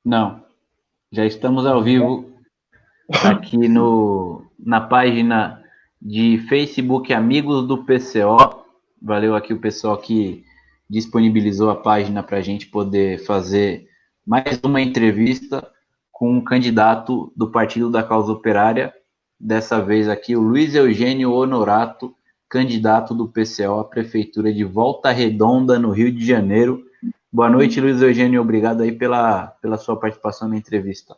Não, já estamos ao vivo aqui na página de Facebook Amigos do PCO. Valeu aqui o pessoal que disponibilizou a página para a gente poder fazer mais uma entrevista com um candidato do Partido da Causa Operária. Dessa vez aqui o Luiz Eugênio Honorato, candidato do PCO à Prefeitura de Volta Redonda, no Rio de Janeiro. Boa noite, Luiz Eugênio. Obrigado aí pela sua participação na entrevista.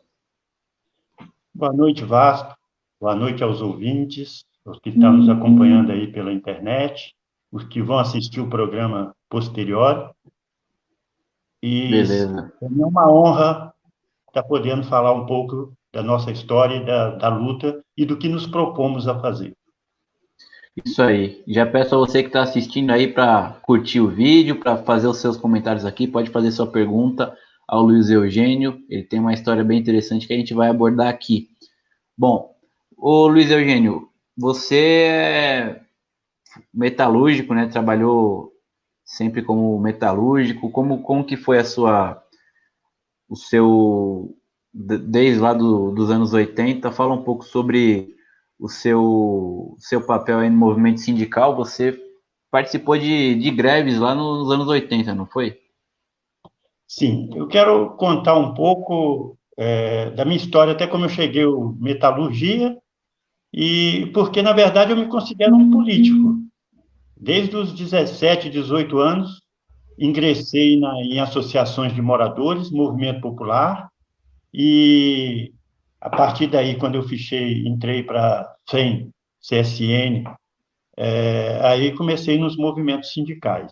Boa noite, Vasco. Boa noite aos ouvintes, os que estão nos acompanhando aí pela internet, os que vão assistir o programa posterior. E Beleza. é uma honra estar podendo falar um pouco da nossa história, e da luta e do que nos propomos a fazer. Isso aí. Já peço a você que está assistindo aí para curtir o vídeo, para fazer os seus comentários aqui. Pode fazer sua pergunta ao Luiz Eugênio. Ele tem uma história bem interessante que a gente vai abordar aqui. Bom, ô Luiz Eugênio, você é metalúrgico, né? Trabalhou sempre como metalúrgico. Como que foi o seu, desde lá dos anos 80? Fala um pouco sobre o seu papel aí no movimento sindical. Você participou de greves lá nos anos 80, não foi? Sim, eu quero contar um pouco da minha história, até como eu cheguei à metalurgia, e porque, na verdade, eu me considero um político. Desde os 17, 18 anos, ingressei em associações de moradores, movimento popular, e a partir daí, quando eu entrei para FEM, CSN, aí comecei nos movimentos sindicais.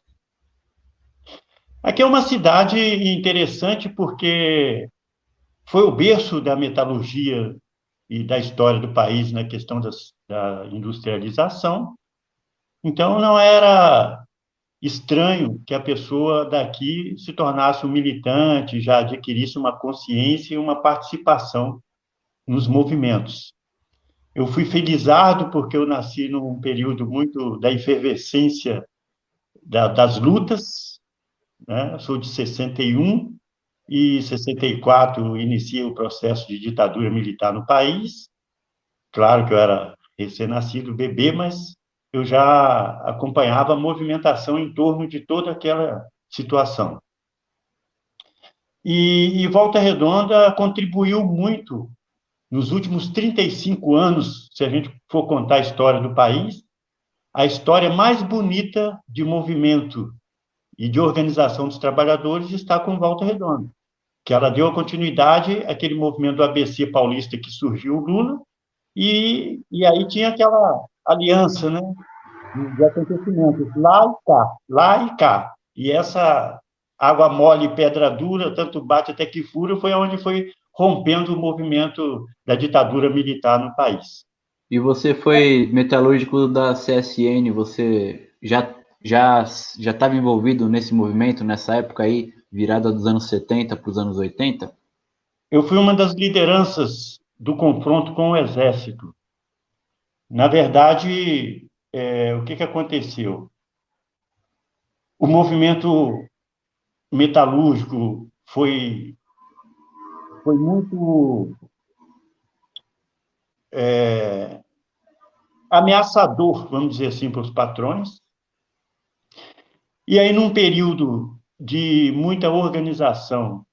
Aqui é uma cidade interessante porque foi o berço da metalurgia e da história do país na questão da industrialização. Então, não era estranho que a pessoa daqui se tornasse um militante, já adquirisse uma consciência e uma participação nos movimentos. Eu fui felizardo porque eu nasci num período muito da efervescência das lutas, né? Eu sou de 61 e 64 inicia o processo de ditadura militar no país. Claro que eu era recém-nascido, bebê, mas eu já acompanhava a movimentação em torno de toda aquela situação. E Volta Redonda contribuiu muito nos últimos 35 anos, se a gente for contar a história do país, a história mais bonita de movimento e de organização dos trabalhadores está com Volta Redonda, que ela deu a continuidade àquele movimento do ABC paulista que surgiu o Lula, e aí tinha aquela aliança, né, de acontecimentos, lá e cá. E essa água mole e pedra dura, tanto bate até que fura, foi onde foi rompendo o movimento da ditadura militar no país. E você foi metalúrgico da CSN, você já estava envolvido nesse movimento nessa época aí, virada dos anos 70 para os anos 80? Eu fui uma das lideranças do confronto com o Exército. Na verdade, o que aconteceu? O movimento metalúrgico foi muito ameaçador, vamos dizer assim, para os patrões. E aí, num período de muita organização,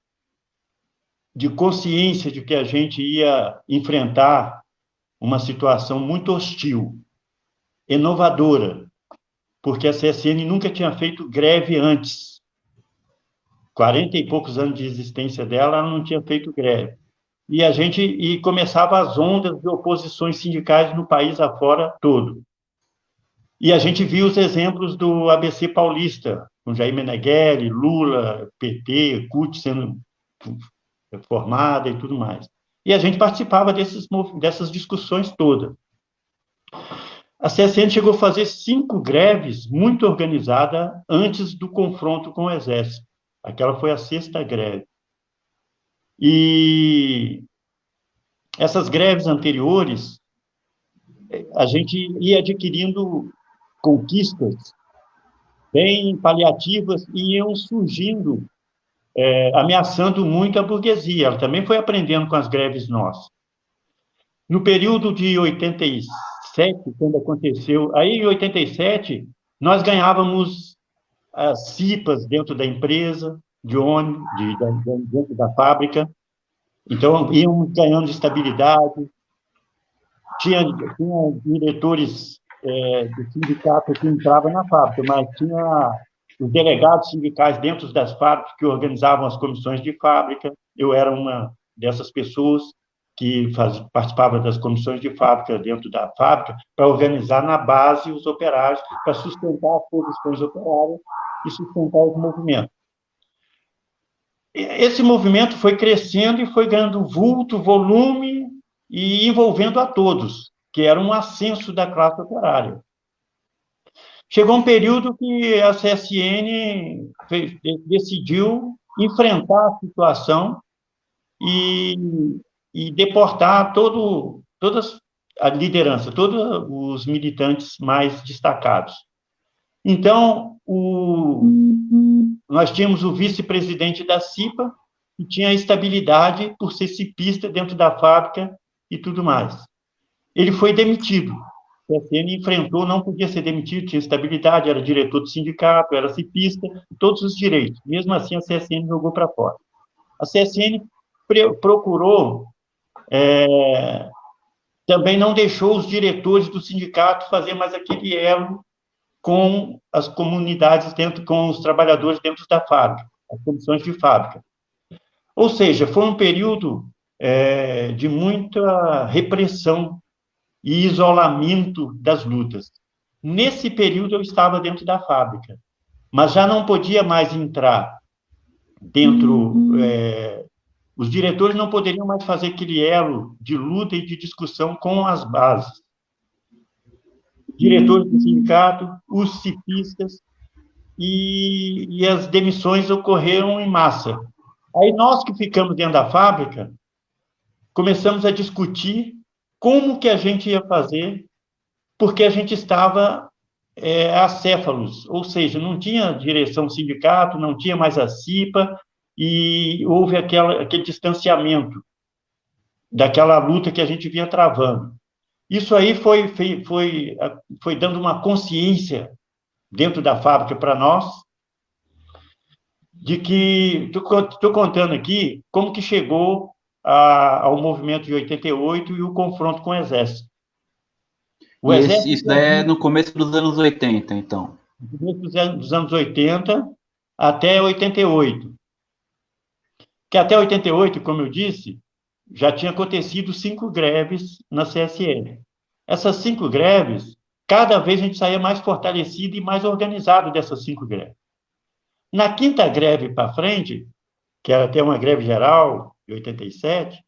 de consciência de que a gente ia enfrentar uma situação muito hostil, inovadora, porque a CSN nunca tinha feito greve antes. 40 e poucos anos de existência dela, ela não tinha feito greve. E começava as ondas de oposições sindicais no país afora todo. E a gente viu os exemplos do ABC paulista, com Jair Meneghelli, Lula, PT, CUT sendo formada e tudo mais. E a gente participava dessas discussões todas. A CSN chegou a fazer 5 greves muito organizadas antes do confronto com o Exército. Aquela foi a 6ª greve. E essas greves anteriores, a gente ia adquirindo conquistas bem paliativas e iam surgindo ameaçando muito a burguesia. Ela também foi aprendendo com as greves nossas. No período de 87, quando aconteceu, aí em 87, nós ganhávamos as CIPAs dentro da empresa, de ônibus, dentro da fábrica, então íamos ganhando estabilidade, tinha diretores do sindicato que entravam na fábrica, mas tinha os delegados sindicais dentro das fábricas que organizavam as comissões de fábrica. Eu era uma dessas pessoas que participava das comissões de fábrica dentro da fábrica para organizar na base os operários, para sustentar as posições operárias e sustentar os movimentos. Esse movimento foi crescendo e foi ganhando vulto, volume e envolvendo a todos, que era um ascenso da classe operária. Chegou um período que a CSN decidiu enfrentar a situação e deportar toda a liderança, todos os militantes mais destacados. Então, nós tínhamos o vice-presidente da CIPA, que tinha estabilidade por ser cipista dentro da fábrica e tudo mais. Ele foi demitido. A CSN enfrentou, não podia ser demitido, tinha estabilidade, era diretor do sindicato, era cipista, todos os direitos. Mesmo assim, a CSN jogou para fora. A CSN procurou, também não deixou os diretores do sindicato fazer mais aquele elo com as comunidades com os trabalhadores dentro da fábrica, as comissões de fábrica. Ou seja, foi um período de muita repressão e isolamento das lutas. Nesse período eu estava dentro da fábrica, mas já não podia mais entrar dentro... os diretores não poderiam mais fazer aquele elo de luta e de discussão com as bases. Diretores do sindicato, os cipistas, e as demissões ocorreram em massa. Aí nós que ficamos dentro da fábrica, começamos a discutir como que a gente ia fazer, porque a gente estava acéfalos, ou seja, não tinha direção sindicato, não tinha mais a CIPA, e houve aquele distanciamento daquela luta que a gente vinha travando. Isso aí foi dando uma consciência dentro da fábrica para nós, de que, estou contando aqui, como que chegou ao movimento de 88 e o confronto com o Exército. Isso daí é no começo dos anos 80, então. No começo dos anos 80 até 88. Que até 88, como eu disse, já tinha acontecido 5 greves na CSN. Essas 5 greves, cada vez a gente saía mais fortalecido e mais organizado dessas 5 greves. Na 5ª greve para frente, que era até uma greve geral, de 87,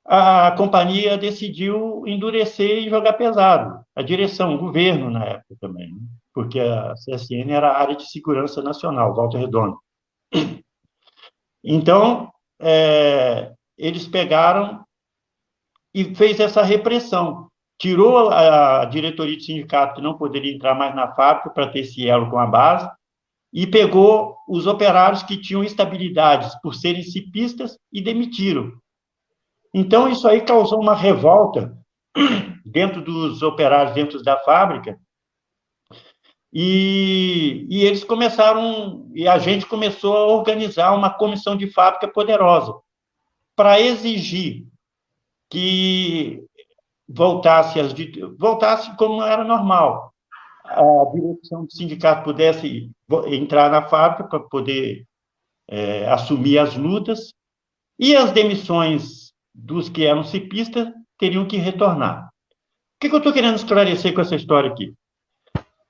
a companhia decidiu endurecer e jogar pesado. A direção, o governo na época também, né? Porque a CSN era a área de segurança nacional, Volta Redonda. Então, eles pegaram e fez essa repressão. Tirou a diretoria do sindicato, que não poderia entrar mais na fábrica para ter esse elo com a base, e pegou os operários que tinham estabilidades por serem cipistas e demitiram. Então, isso aí causou uma revolta dentro dos operários, dentro da fábrica, e eles começaram, e a gente começou a organizar uma comissão de fábrica poderosa para exigir que voltasse como era normal. A direção do sindicato pudesse entrar na fábrica para poder assumir as lutas, e as demissões dos que eram cipistas teriam que retornar. O que eu estou querendo esclarecer com essa história aqui?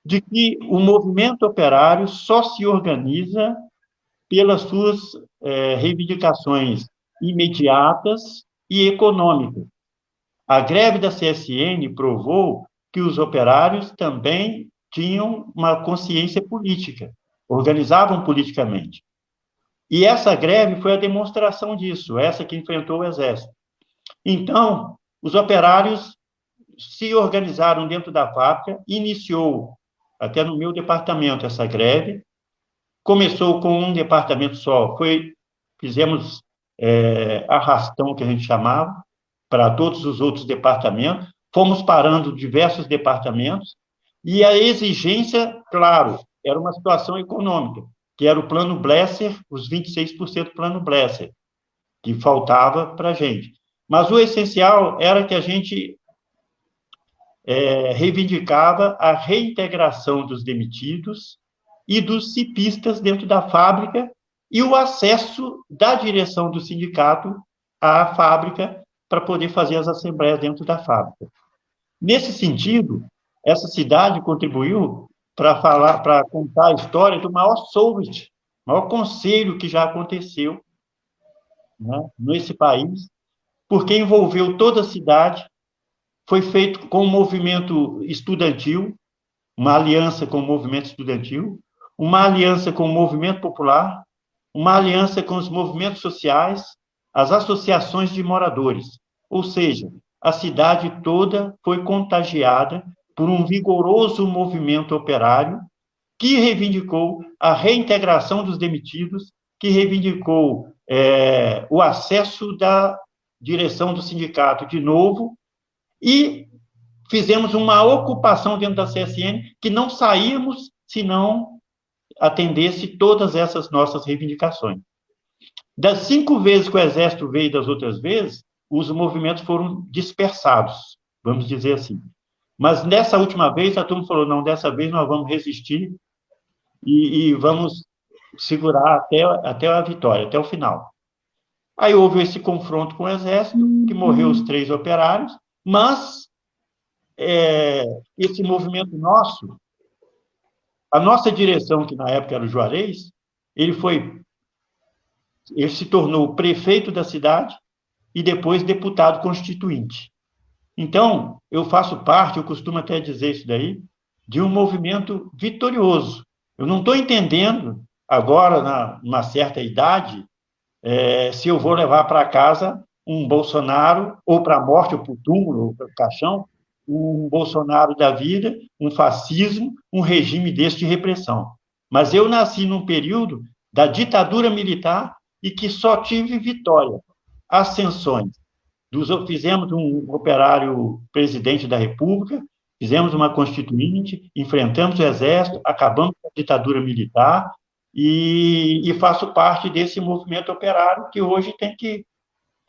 De que o movimento operário só se organiza pelas suas reivindicações imediatas e econômicas. A greve da CSN provou que os operários também tinham uma consciência política, organizavam politicamente. E essa greve foi a demonstração disso, essa que enfrentou o Exército. Então, os operários se organizaram dentro da fábrica, iniciou, até no meu departamento, essa greve, começou com um departamento só, fizemos arrastão, que a gente chamava, para todos os outros departamentos, fomos parando diversos departamentos, e a exigência, claro, era uma situação econômica, que era o plano Blesser, os 26% do plano Blesser, que faltava para a gente. Mas o essencial era que a gente reivindicava a reintegração dos demitidos e dos cipistas dentro da fábrica e o acesso da direção do sindicato à fábrica para poder fazer as assembleias dentro da fábrica. Nesse sentido, essa cidade contribuiu para contar a história do maior Solvit, maior conselho que já aconteceu, né, nesse país, porque envolveu toda a cidade, foi feito com o movimento estudantil, uma aliança com o movimento estudantil, uma aliança com o movimento popular, uma aliança com os movimentos sociais, as associações de moradores. Ou seja, a cidade toda foi contagiada por um vigoroso movimento operário que reivindicou a reintegração dos demitidos, que reivindicou o acesso da direção do sindicato de novo, e fizemos uma ocupação dentro da CSN que não saímos se não atendesse todas essas nossas reivindicações. Das 5 vezes que o Exército veio das outras vezes, os movimentos foram dispersados, vamos dizer assim. Mas nessa última vez, a turma falou, não, dessa vez nós vamos resistir e vamos segurar até a vitória, até o final. Aí houve esse confronto com o Exército, que morreu os 3 operários, mas esse movimento nosso, a nossa direção, que na época era o Juarez, ele se tornou prefeito da cidade e depois deputado constituinte. Então, eu faço parte, eu costumo até dizer isso daí, de um movimento vitorioso. Eu não estou entendendo, agora, numa certa idade, se eu vou levar para casa um Bolsonaro, ou para a morte, ou para o túmulo, ou para o caixão, um Bolsonaro da vida, um fascismo, um regime desse de repressão. Mas eu nasci num período da ditadura militar e que só tive vitória, ascensões. Fizemos um operário presidente da República, fizemos uma constituinte, enfrentamos o Exército, acabamos com a ditadura militar e faço parte desse movimento operário que hoje tem que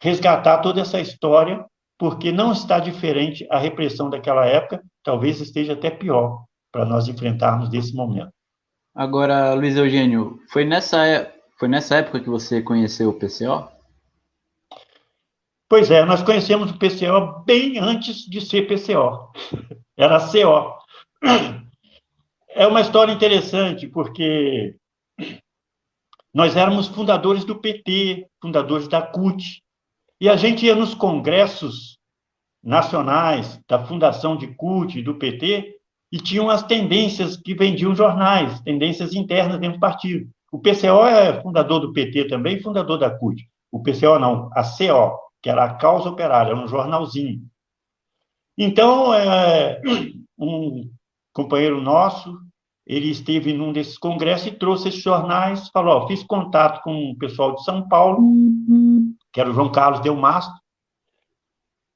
resgatar toda essa história, porque não está diferente a repressão daquela época, talvez esteja até pior para nós enfrentarmos desse momento. Agora, Luiz Eugênio, foi nessa época que você conheceu o PCO? Pois é, nós conhecemos o PCO bem antes de ser PCO. Era CO. É uma história interessante, porque nós éramos fundadores do PT, fundadores da CUT, e a gente ia nos congressos nacionais da fundação de CUT e do PT, e tinham as tendências que vendiam jornais, tendências internas dentro do partido. O PCO é fundador do PT também, fundador da CUT. O PCO não, a CO, que era a Causa Operária, era um jornalzinho. Então, um companheiro nosso, ele esteve num desses congressos e trouxe esses jornais, falou, fiz contato com o pessoal de São Paulo, que era o João Carlos Delmastro,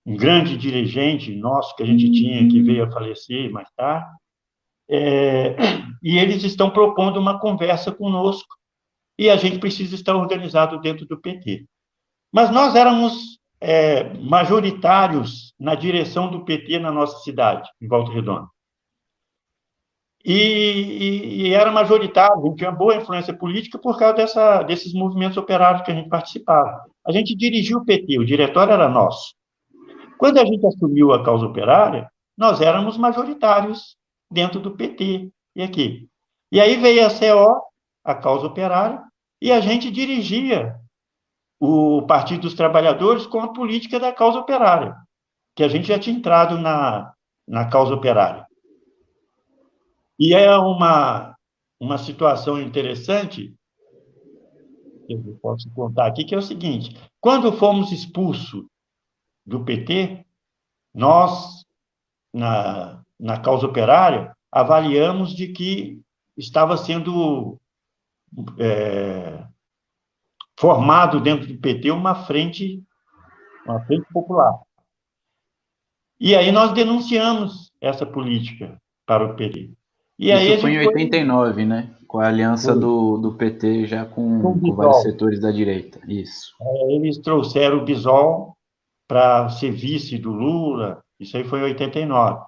um grande dirigente nosso que a gente tinha, que veio a falecer mais tarde, e eles estão propondo uma conversa conosco, e a gente precisa estar organizado dentro do PT. Mas nós éramos majoritários na direção do PT na nossa cidade, em Volta Redonda. E era majoritário, a gente tinha boa influência política por causa desses movimentos operários que a gente participava. A gente dirigiu o PT, o diretório era nosso. Quando a gente assumiu a Causa Operária, nós éramos majoritários dentro do PT e aqui. E aí veio a CO, a Causa Operária, e a gente dirigia o Partido dos Trabalhadores com a política da Causa Operária, que a gente já tinha entrado na Causa Operária. E é uma situação interessante, eu posso contar aqui, que é o seguinte, quando fomos expulsos do PT, nós, na Causa Operária, avaliamos de que estava sendo formado dentro do PT uma frente popular. E aí nós denunciamos essa política para o PT. E aí Isso a foi gente em foi, 89, né? Com a aliança foi do PT já com o com vários Bisol. setores da direita. Isso. Eles trouxeram o Bisol para ser vice do Lula, isso aí foi em 89.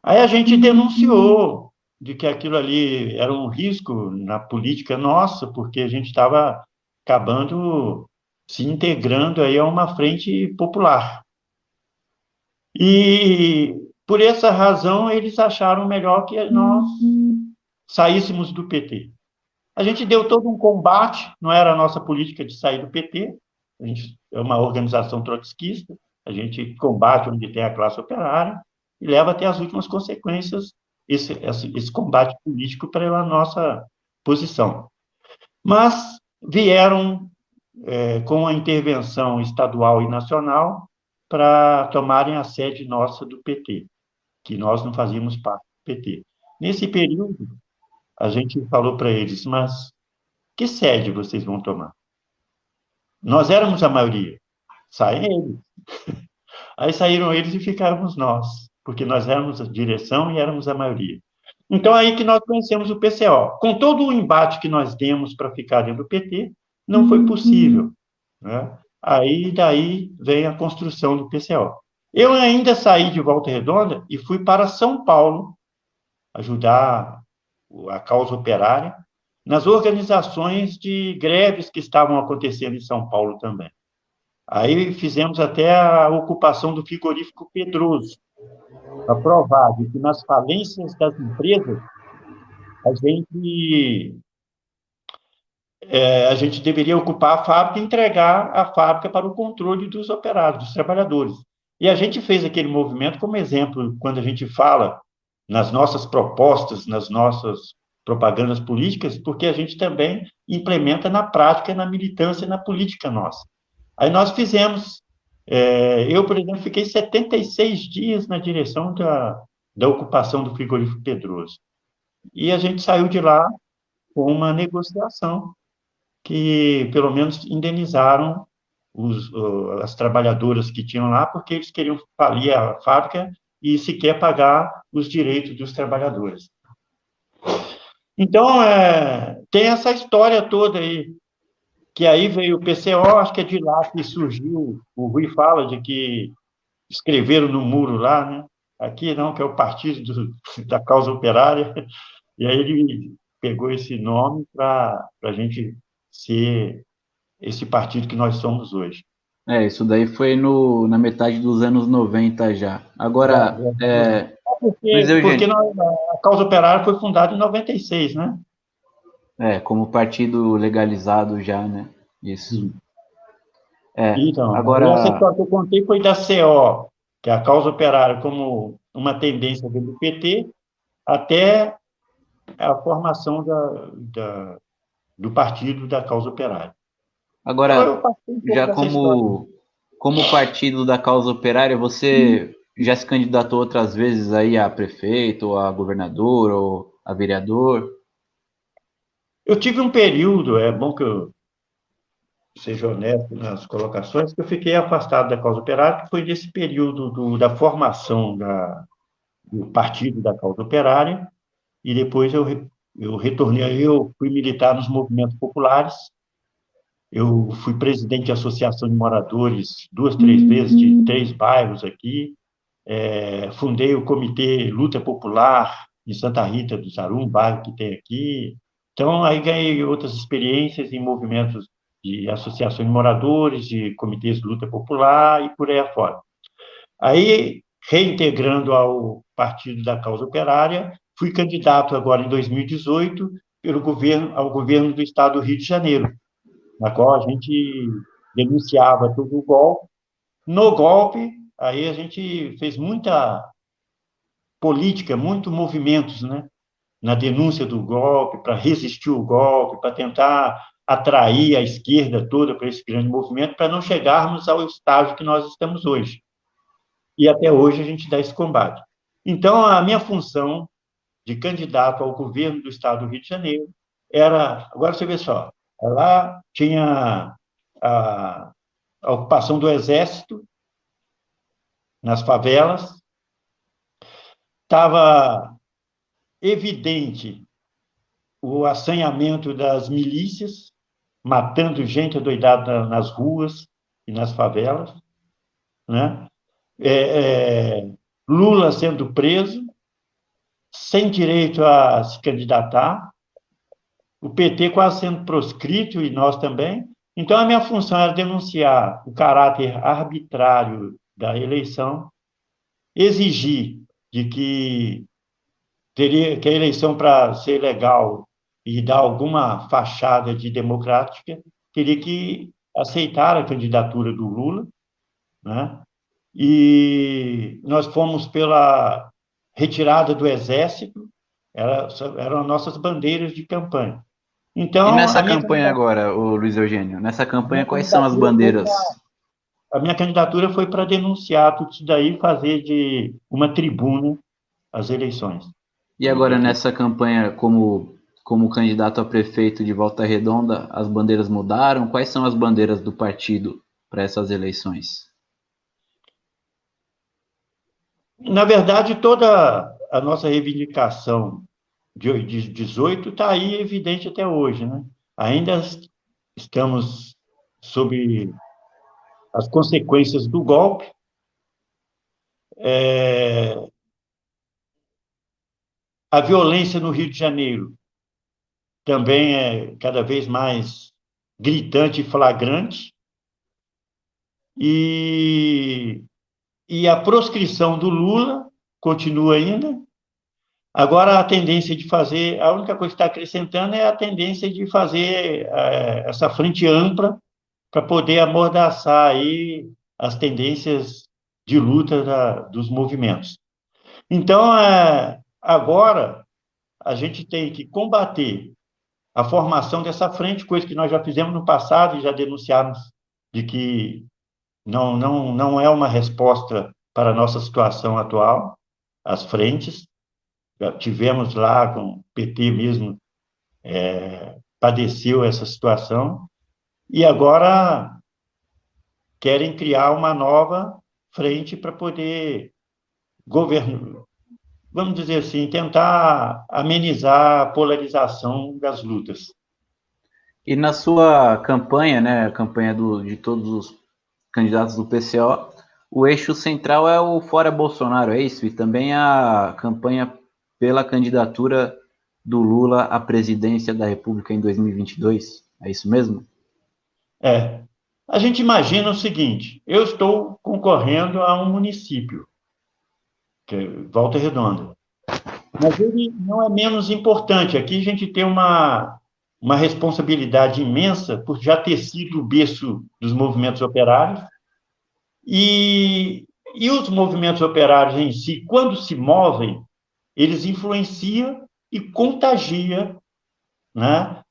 Aí a gente denunciou de que aquilo ali era um risco na política nossa, porque a gente estava acabando se integrando aí a uma frente popular. E por essa razão eles acharam melhor que nós saíssemos do PT. A gente deu todo um combate, não era a nossa política de sair do PT, a gente é uma organização trotskista, a gente combate onde tem a classe operária e leva até as últimas consequências esse combate político pela nossa posição. Mas vieram com a intervenção estadual e nacional para tomarem a sede nossa do PT, que nós não fazíamos parte do PT. Nesse período, a gente falou para eles, mas que sede vocês vão tomar? Nós éramos a maioria, saem eles. Aí saíram eles e ficávamos nós, porque nós éramos a direção e éramos a maioria. Então, aí que nós conhecemos o PCO. Com todo o embate que nós demos para ficar dentro do PT, não foi possível, né? Aí, daí, vem a construção do PCO. Eu ainda saí de Volta Redonda e fui para São Paulo ajudar a causa operária nas organizações de greves que estavam acontecendo em São Paulo também. Aí fizemos até a ocupação do frigorífico Pedroso, para provar de que nas falências das empresas a gente, a gente deveria ocupar a fábrica e entregar a fábrica para o controle dos operários, dos trabalhadores. E a gente fez aquele movimento como exemplo quando a gente fala nas nossas propostas, nas nossas propagandas políticas, porque a gente também implementa na prática, na militância, na política nossa. Aí nós fizemos, eu, por exemplo, fiquei 76 dias na direção da ocupação do frigorífico Pedroso. E a gente saiu de lá com uma negociação que, pelo menos, indenizaram as trabalhadoras que tinham lá, porque eles queriam falir a fábrica e sequer pagar os direitos dos trabalhadores. Então, tem essa história toda aí, que aí veio o PCO, acho que é de lá que surgiu, o Rui fala de que escreveram no muro lá, né? Aqui não, que é o Partido da Causa Operária, e aí ele pegou esse nome para a gente ser esse partido que nós somos hoje. Isso daí foi na metade dos anos 90 já. Agora, Luiz Porque Eugênio, a Causa Operária foi fundada em 96, né? como partido legalizado já, né? Isso. Sim. Então, essa Agora, história que eu contei foi da CO, que é a Causa Operária, como uma tendência do PT, até a formação do Partido da Causa Operária. Então, eu agora, passei um pouco já dessa história. como partido da causa operária, você já se candidatou outras vezes aí a prefeito, ou a governador, ou a vereador? Eu tive um período, é bom que eu seja honesto nas colocações, que eu fiquei afastado da causa operária, que foi nesse período da formação do Partido da Causa Operária, e depois eu retornei, eu fui militar nos movimentos populares, eu fui presidente de associação de moradores duas, três vezes, de 3 bairros aqui, fundei o Comitê Luta Popular em Santa Rita do Sarum, um bairro que tem aqui. Então, aí ganhei outras experiências em movimentos de associações de moradores, de comitês de luta popular e por aí afora. Aí, reintegrando ao Partido da Causa Operária, fui candidato agora em 2018 ao governo do Estado do Rio de Janeiro, na qual a gente denunciava todo o golpe. No golpe, aí a gente fez muita política, muito movimentos, né, na denúncia do golpe, para resistir ao golpe, para tentar atrair a esquerda toda para esse grande movimento, para não chegarmos ao estágio que nós estamos hoje. E até hoje a gente dá esse combate. Então, a minha função de candidato ao governo do Estado do Rio de Janeiro agora você vê só, lá tinha a ocupação do exército nas favelas, estava evidente o assanhamento das milícias, matando gente adoidada nas ruas e nas favelas, né? Lula sendo preso, sem direito a se candidatar, o PT quase sendo proscrito e nós também. Então, a minha função era denunciar o caráter arbitrário da eleição, exigir de que a eleição, para ser legal e dar alguma fachada de democrática, teria que aceitar a candidatura do Lula, né? E nós fomos pela retirada do Exército, eram as nossas bandeiras de campanha. E Então, nessa campanha agora, o Luiz Eugênio, nessa a minha campanha, quais são as candidatura foi bandeiras? a minha candidatura foi para denunciar tudo isso daí, fazer de uma tribuna as eleições E do agora PT. nessa campanha, como candidato a prefeito de Volta Redonda, as bandeiras mudaram? Quais são as bandeiras do partido para essas eleições? Na verdade, toda a nossa reivindicação de 18 está aí evidente até hoje, né? Ainda estamos sob as consequências do golpe. A violência no Rio de Janeiro também é cada vez mais gritante e flagrante, e, e a proscrição do Lula continua ainda. Agora, a tendência de fazer, a única coisa que está acrescentando é a tendência de fazer essa frente ampla para poder amordaçar aí as tendências de luta dos movimentos. Então, agora, a gente tem que combater a formação dessa frente, coisa que nós já fizemos no passado e já denunciamos de que não é uma resposta para a nossa situação atual, as frentes. Já tivemos lá com o PT mesmo, padeceu essa situação, e agora querem criar uma nova frente para poder governar, vamos dizer assim, tentar amenizar a polarização das lutas. E na sua campanha, né, a campanha de todos os candidatos do PCO, o eixo central é o Fora Bolsonaro, é isso? E também a campanha pela candidatura do Lula à presidência da República em 2022, é isso mesmo? É, a gente imagina o seguinte: eu estou concorrendo a um município, que é Volta Redonda, mas ele não é menos importante. Aqui a gente tem uma responsabilidade imensa por já ter sido o berço dos movimentos operários, e os movimentos operários em si, quando se movem, eles influenciam e contagiam, né,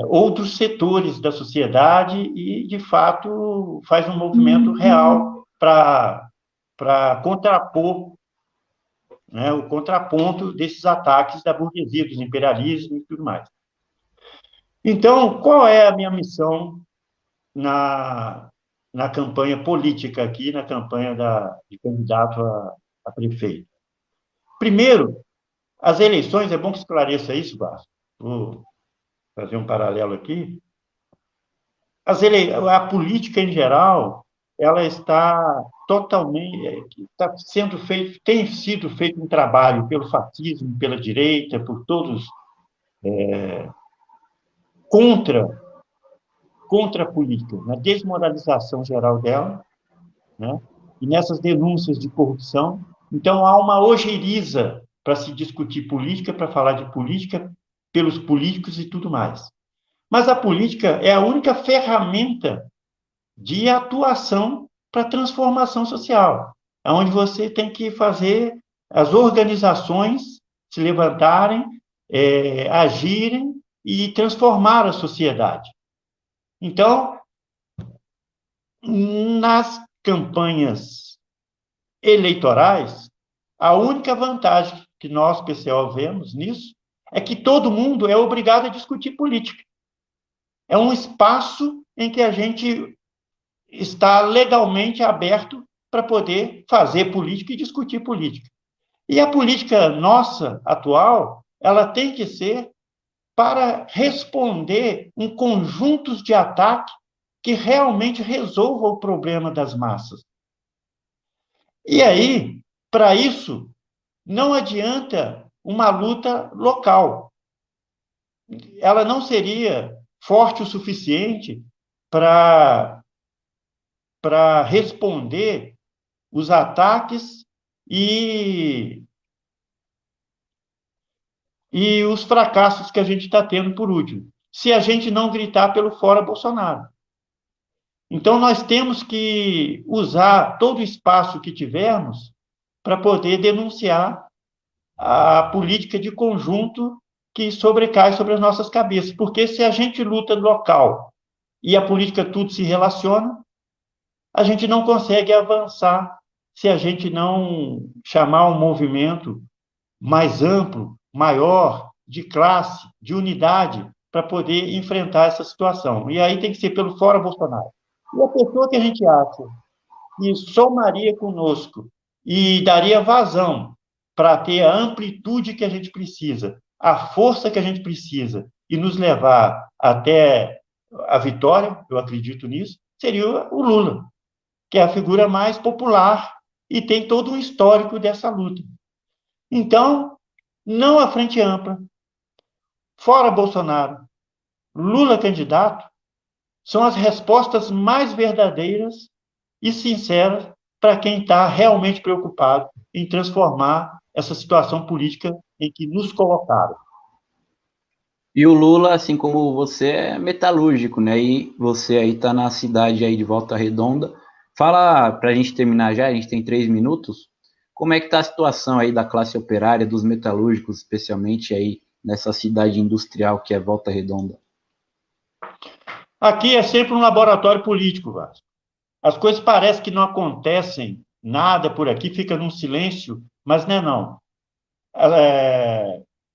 outros setores da sociedade e, de fato, faz um movimento real para contrapor, né, o contraponto desses ataques da burguesia, dos imperialismos e tudo mais. Então, qual é a minha missão na, na campanha política aqui, na campanha de candidato a prefeito? Primeiro, as eleições, é bom que esclareça isso, Vasco. Vou fazer um paralelo aqui. A política em geral, ela está totalmente, está sendo feito, tem sido feito um trabalho pelo fascismo, pela direita, por todos, contra contra a política, na desmoralização geral dela, né? E nessas denúncias de corrupção. Então, há uma ojeriza para se discutir política, para falar de política, pelos políticos e tudo mais. Mas a política é a única ferramenta de atuação para a transformação social, onde você tem que fazer as organizações se levantarem, agirem e transformar a sociedade. Então, nas campanhas eleitorais, a única vantagem que nós, PCO, vemos nisso é que todo mundo é obrigado a discutir política. É um espaço em que a gente está legalmente aberto para poder fazer política e discutir política. E a política nossa, atual, ela tem que ser para responder um conjunto de ataque que realmente resolva o problema das massas. E aí, para isso, não adianta uma luta local. Ela não seria forte o suficiente para responder os ataques e, e os fracassos que a gente está tendo por último, se a gente não gritar pelo fora Bolsonaro. Então, nós temos que usar todo o espaço que tivermos para poder denunciar a política de conjunto que sobrecai sobre as nossas cabeças. Porque se a gente luta local e a política tudo se relaciona, a gente não consegue avançar se a gente não chamar um movimento mais amplo, maior, de classe, de unidade, para poder enfrentar essa situação. E aí tem que ser pelo fora Bolsonaro. E a pessoa que a gente acha que somaria conosco e daria vazão para ter a amplitude que a gente precisa, a força que a gente precisa e nos levar até a vitória, eu acredito nisso, seria o Lula, que é a figura mais popular e tem todo um histórico dessa luta. Então, não a frente ampla, fora Bolsonaro, Lula candidato, são as respostas mais verdadeiras e sinceras para quem está realmente preocupado em transformar essa situação política em que nos colocaram. E o Lula, assim como você, é metalúrgico, né? E você aí tá na cidade aí de Volta Redonda. Fala, para a gente terminar já, a gente tem 3 minutos, como é que tá a situação aí da classe operária, dos metalúrgicos, especialmente aí nessa cidade industrial que é Volta Redonda? Aqui é sempre um laboratório político, Vasco. As coisas parecem que não acontecem, nada por aqui, fica num silêncio, mas não é não.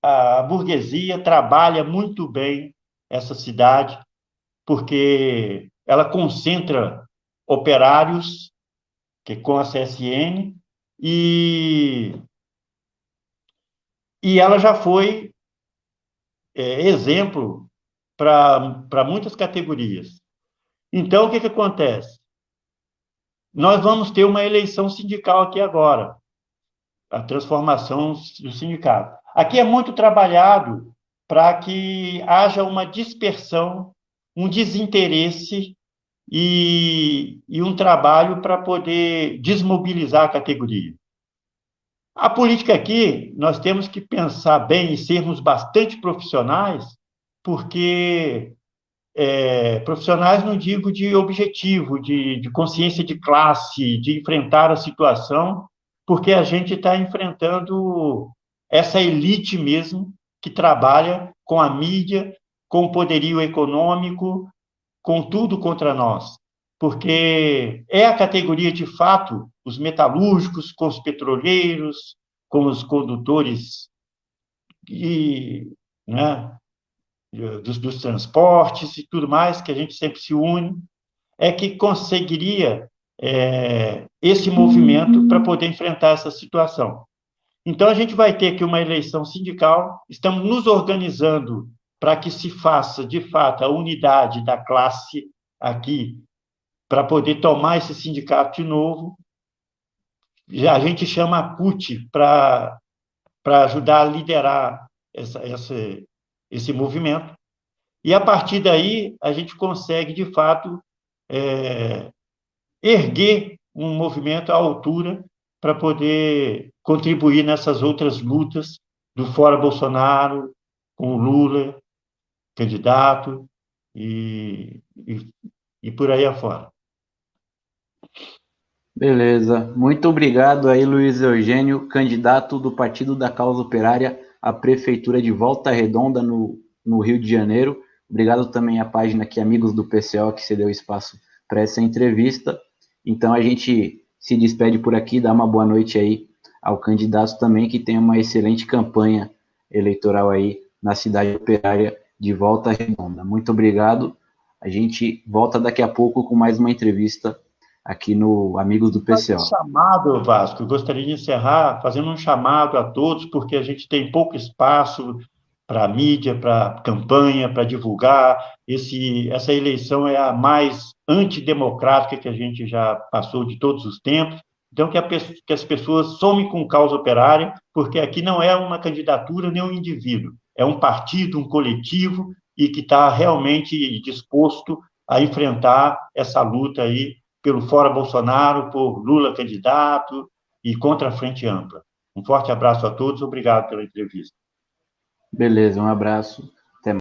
A burguesia trabalha muito bem essa cidade, porque ela concentra operários, que com a CSN, e ela já foi exemplo para muitas categorias. Então, o que acontece? Nós vamos ter uma eleição sindical aqui agora, a transformação do sindicato. Aqui é muito trabalhado para que haja uma dispersão, um desinteresse e um trabalho para poder desmobilizar a categoria. A política aqui, nós temos que pensar bem e sermos bastante profissionais, porque profissionais não digo de objetivo, de consciência de classe, de enfrentar a situação, porque a gente está enfrentando essa elite mesmo que trabalha com a mídia, com o poderio econômico, com tudo contra nós. Porque é a categoria, de fato, os metalúrgicos, com os petroleiros, com os condutores e, né, dos transportes e tudo mais, que a gente sempre se une, é que conseguiria esse movimento para poder enfrentar essa situação. Então, a gente vai ter aqui uma eleição sindical, estamos nos organizando para que se faça, de fato, a unidade da classe aqui, para poder tomar esse sindicato de novo. Já a gente chama a CUT para ajudar a liderar esse movimento. E, a partir daí, a gente consegue, de fato, erguer um movimento à altura para poder contribuir nessas outras lutas do fora Bolsonaro, com o Lula, candidato, e por aí afora. Beleza. Muito obrigado aí, Luiz Eugênio, candidato do Partido da Causa Operária à Prefeitura de Volta Redonda, no Rio de Janeiro. Obrigado também à página aqui, Amigos do PCO, que cedeu espaço para essa entrevista. Então, a gente se despede por aqui, dá uma boa noite aí ao candidato também, que tem uma excelente campanha eleitoral aí na cidade operária de Volta Redonda. Muito obrigado. A gente volta daqui a pouco com mais uma entrevista aqui no Amigos do PCO. Chamado, Vasco, eu gostaria de encerrar fazendo um chamado a todos, porque a gente tem pouco espaço para mídia, para campanha, para divulgar. Essa eleição é a mais antidemocrática que a gente já passou de todos os tempos. Então, que as pessoas somem com causa operária, porque aqui não é uma candidatura nem um indivíduo, é um partido, um coletivo, e que está realmente disposto a enfrentar essa luta aí pelo Fora Bolsonaro, por Lula candidato e contra a Frente Ampla. Um forte abraço a todos, obrigado pela entrevista. Beleza, um abraço.